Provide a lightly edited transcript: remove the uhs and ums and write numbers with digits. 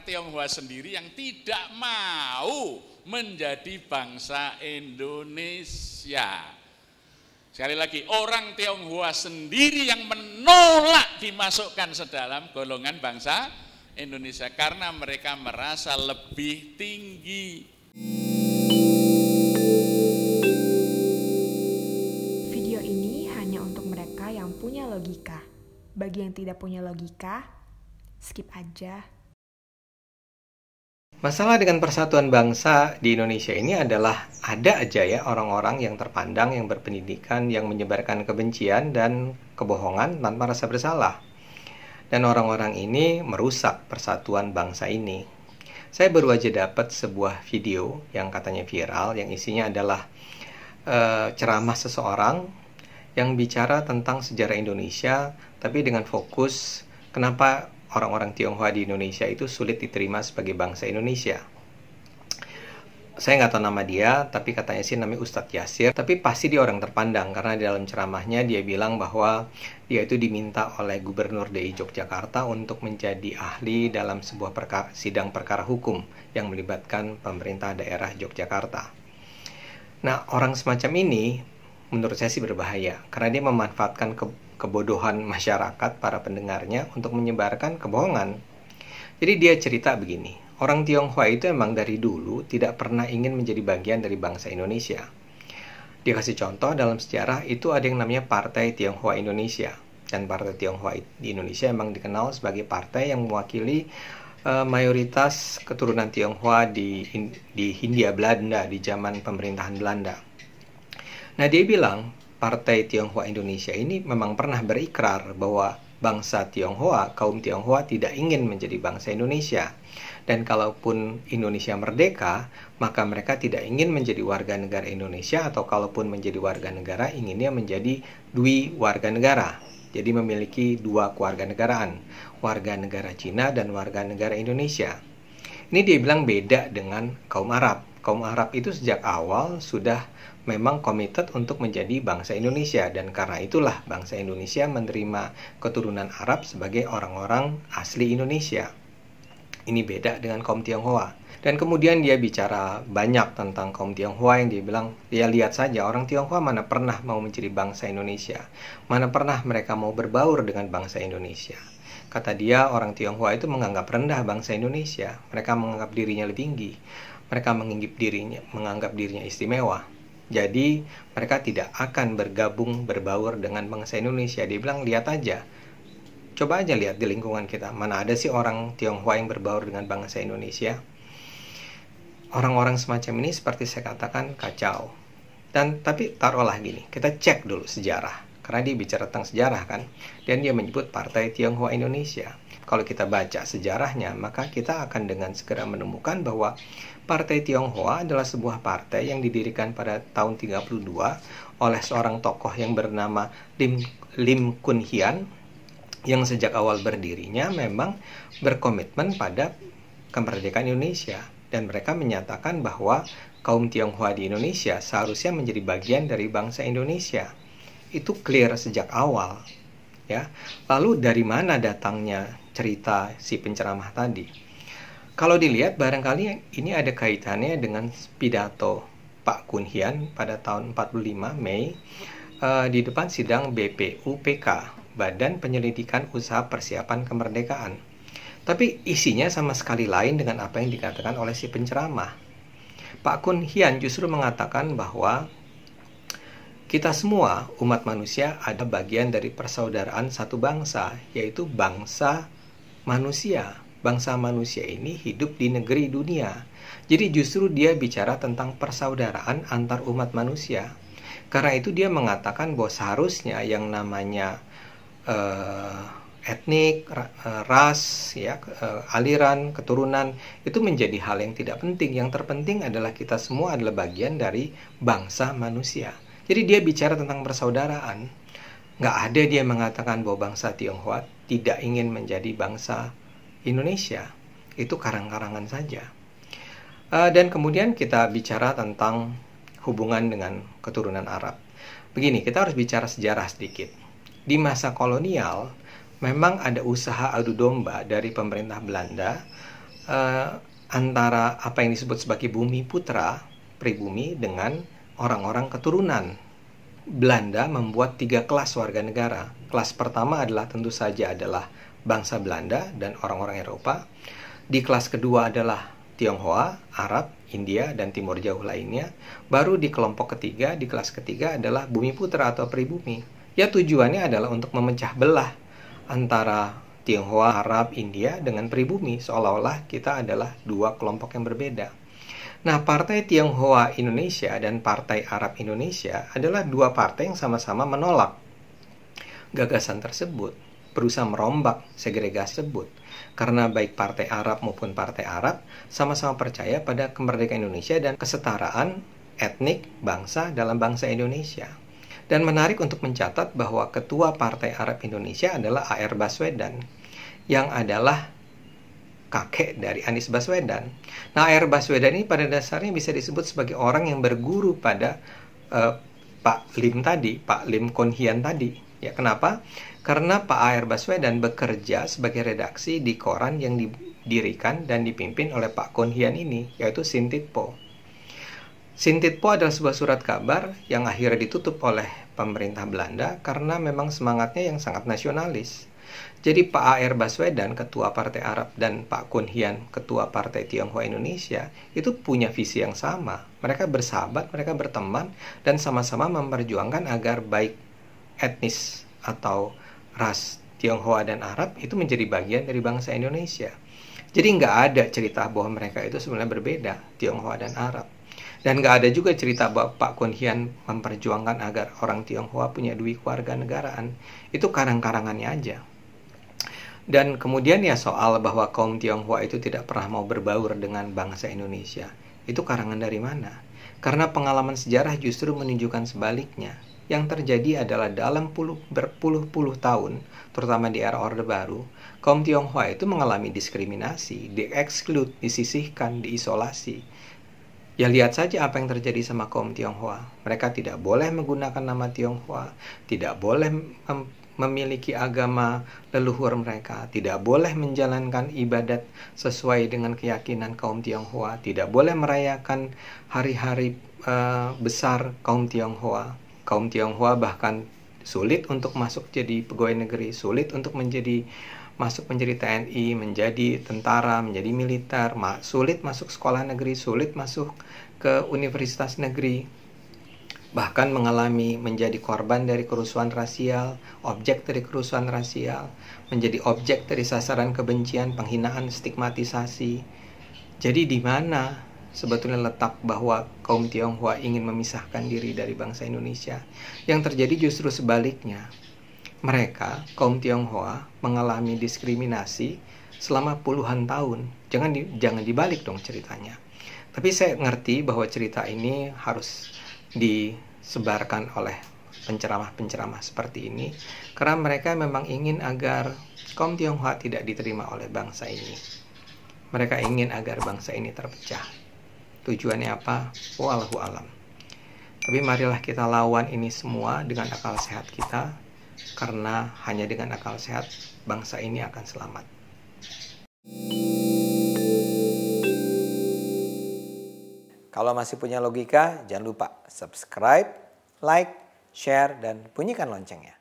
Tionghoa sendiri yang tidak mau menjadi bangsa Indonesia. Sekali lagi, orang Tionghoa sendiri yang menolak dimasukkan sedalam golongan bangsa Indonesia karena mereka merasa lebih tinggi. Video ini hanya untuk mereka yang punya logika. Bagi yang tidak punya logika, skip aja. Masalah dengan persatuan bangsa di Indonesia ini adalah ada aja ya orang-orang yang terpandang, yang berpendidikan, yang menyebarkan kebencian dan kebohongan tanpa rasa bersalah. Dan orang-orang ini merusak persatuan bangsa ini. Saya baru aja dapat sebuah video yang katanya viral, yang isinya adalah ceramah seseorang yang bicara tentang sejarah Indonesia, tapi dengan fokus kenapa orang-orang Tionghoa di Indonesia itu sulit diterima sebagai bangsa Indonesia. Saya nggak tahu nama dia, tapi katanya sih namanya Ustadz Yasir. Tapi pasti dia orang terpandang, karena di dalam ceramahnya dia bilang bahwa dia itu diminta oleh Gubernur DI Yogyakarta untuk menjadi ahli dalam sebuah sidang perkara hukum yang melibatkan pemerintah daerah Yogyakarta. Nah, orang semacam ini menurut saya sih berbahaya, karena dia memanfaatkan kebodohan masyarakat, para pendengarnya, untuk menyebarkan kebohongan. Jadi dia cerita begini, orang Tionghoa itu emang dari dulu tidak pernah ingin menjadi bagian dari bangsa Indonesia. Dia kasih contoh, dalam sejarah itu ada yang namanya Partai Tionghoa Indonesia. Dan Partai Tionghoa di Indonesia emang dikenal sebagai partai yang mewakili mayoritas keturunan Tionghoa di Hindia Belanda, di zaman pemerintahan Belanda. Nah, dia bilang Partai Tionghoa Indonesia ini memang pernah berikrar bahwa bangsa Tionghoa, kaum Tionghoa tidak ingin menjadi bangsa Indonesia. Dan kalaupun Indonesia merdeka, maka mereka tidak ingin menjadi warga negara Indonesia, atau kalaupun menjadi warga negara, inginnya menjadi dwi warga negara. Jadi memiliki dua kewarganegaraan, warga negara Cina dan warga negara Indonesia. Ini dia bilang beda dengan kaum Arab. Kaum Arab itu sejak awal sudah memang komited untuk menjadi bangsa Indonesia, dan karena itulah bangsa Indonesia menerima keturunan Arab sebagai orang-orang asli Indonesia. Ini beda dengan kaum Tionghoa. Dan kemudian dia bicara banyak tentang kaum Tionghoa, yang dia bilang, dia lihat saja orang Tionghoa mana pernah mau menjadi bangsa Indonesia, mana pernah mereka mau berbaur dengan bangsa Indonesia. Kata dia, orang Tionghoa itu menganggap rendah bangsa Indonesia, mereka menganggap dirinya lebih tinggi, mereka menganggap dirinya istimewa. Jadi mereka tidak akan berbaur dengan bangsa Indonesia. Dia bilang, lihat aja, coba aja lihat di lingkungan kita, mana ada sih orang Tionghoa yang berbaur dengan bangsa Indonesia. Orang-orang semacam ini seperti saya katakan kacau. Tapi taruhlah gini, kita cek dulu sejarah, karena dia bicara tentang sejarah kan, dan dia menyebut Partai Tionghoa Indonesia. Kalau kita baca sejarahnya, maka kita akan dengan segera menemukan bahwa Partai Tionghoa adalah sebuah partai yang didirikan pada tahun 32 oleh seorang tokoh yang bernama Lim Kun Hian, yang sejak awal berdirinya memang berkomitmen pada kemerdekaan Indonesia, dan mereka menyatakan bahwa kaum Tionghoa di Indonesia seharusnya menjadi bagian dari bangsa Indonesia. Itu clear sejak awal, ya. Lalu dari mana datangnya cerita si penceramah tadi? Kalau dilihat, barangkali ini ada kaitannya dengan pidato Pak Kun Hian pada tahun 45 Mei di depan sidang BPUPK, Badan Penyelidikan Usaha Persiapan Kemerdekaan. Tapi isinya sama sekali lain dengan apa yang dikatakan oleh si penceramah. Pak Kun Hian justru mengatakan bahwa kita semua, umat manusia, ada bagian dari persaudaraan satu bangsa, yaitu bangsa manusia. Bangsa manusia ini hidup di negeri dunia. Jadi justru dia bicara tentang persaudaraan antar umat manusia. Karena itu dia mengatakan bahwa seharusnya yang namanya etnik, ras, ya, aliran, keturunan, itu menjadi hal yang tidak penting. Yang terpenting adalah kita semua adalah bagian dari bangsa manusia. Jadi dia bicara tentang persaudaraan. Nggak ada dia mengatakan bahwa bangsa Tionghoa tidak ingin menjadi bangsa Indonesia. Itu karang-karangan saja. Dan kemudian kita bicara tentang hubungan dengan keturunan Arab. Begini, kita harus bicara sejarah sedikit. Di masa kolonial, memang ada usaha adu domba dari pemerintah Belanda antara apa yang disebut sebagai bumi putra, pribumi, dengan orang-orang keturunan. Belanda membuat 3 kelas warga negara. Kelas pertama adalah tentu saja adalah bangsa Belanda dan orang-orang Eropa. Di kelas kedua adalah Tionghoa, Arab, India, dan Timur Jauh lainnya. Baru di kelompok ketiga, di kelas ketiga adalah bumi putra atau pribumi. Ya, tujuannya adalah untuk memecah belah antara Tionghoa, Arab, India dengan pribumi, seolah-olah kita adalah 2 kelompok yang berbeda. Nah, Partai Tionghoa Indonesia dan Partai Arab Indonesia adalah 2 partai yang sama-sama menolak gagasan tersebut, berusaha merombak segregasi tersebut. Karena baik Partai Arab maupun Partai Arab sama-sama percaya pada kemerdekaan Indonesia dan kesetaraan etnik bangsa dalam bangsa Indonesia. Dan menarik untuk mencatat bahwa Ketua Partai Arab Indonesia adalah A.R. Baswedan, yang adalah kakek dari Anies Baswedan. Nah, A.R. Baswedan ini pada dasarnya bisa disebut sebagai orang yang berguru pada Pak Lim tadi, Pak Lim Kon Hian tadi. Ya, kenapa? Karena Pak A.R. Baswedan bekerja sebagai redaksi di koran yang didirikan dan dipimpin oleh Pak Kon Hian ini, yaitu Sintitpo. Sintitpo adalah sebuah surat kabar yang akhirnya ditutup oleh pemerintah Belanda karena memang semangatnya yang sangat nasionalis. Jadi Pak A.R. Baswedan, Ketua Partai Arab, dan Pak Kun Hian, Ketua Partai Tionghoa Indonesia, itu punya visi yang sama. Mereka bersahabat, mereka berteman, dan sama-sama memperjuangkan agar baik etnis atau ras Tionghoa dan Arab itu menjadi bagian dari bangsa Indonesia. Jadi nggak ada cerita bahwa mereka itu sebenarnya berbeda, Tionghoa dan Arab. Dan nggak ada juga cerita bahwa Pak Kun Hian memperjuangkan agar orang Tionghoa punya 2 keluarga negaraan. Itu karang-karangannya aja. Dan kemudian ya soal bahwa kaum Tionghoa itu tidak pernah mau berbaur dengan bangsa Indonesia. Itu karangan dari mana? Karena pengalaman sejarah justru menunjukkan sebaliknya. Yang terjadi adalah dalam berpuluh-puluh tahun, terutama di era Orde Baru, kaum Tionghoa itu mengalami diskriminasi, di-exclude, disisihkan, diisolasi. Ya, lihat saja apa yang terjadi sama kaum Tionghoa. Mereka tidak boleh menggunakan nama Tionghoa, tidak boleh memiliki agama leluhur mereka, tidak boleh menjalankan ibadat sesuai dengan keyakinan kaum Tionghoa, tidak boleh merayakan hari-hari besar kaum Tionghoa. Kaum Tionghoa bahkan sulit untuk masuk jadi pegawai negeri, sulit untuk masuk menjadi TNI, menjadi tentara, menjadi militer, sulit masuk sekolah negeri, sulit masuk ke universitas negeri, bahkan menjadi korban dari kerusuhan rasial, objek dari kerusuhan rasial, menjadi objek dari sasaran kebencian, penghinaan, stigmatisasi. Jadi di mana sebetulnya letak bahwa kaum Tionghoa ingin memisahkan diri dari bangsa Indonesia? Yang terjadi justru sebaliknya. Mereka, kaum Tionghoa, mengalami diskriminasi selama puluhan tahun. Jangan dibalik dong ceritanya. Tapi saya ngerti bahwa cerita ini harus disebarkan oleh penceramah-penceramah seperti ini karena mereka memang ingin agar kaum Tionghoa tidak diterima oleh bangsa ini. Mereka ingin agar bangsa ini terpecah. Tujuannya apa? Wallahu alam. Tapi marilah kita lawan ini semua dengan akal sehat kita, karena hanya dengan akal sehat bangsa ini akan selamat. Kalau masih punya logika, jangan lupa subscribe, like, share, dan bunyikan loncengnya.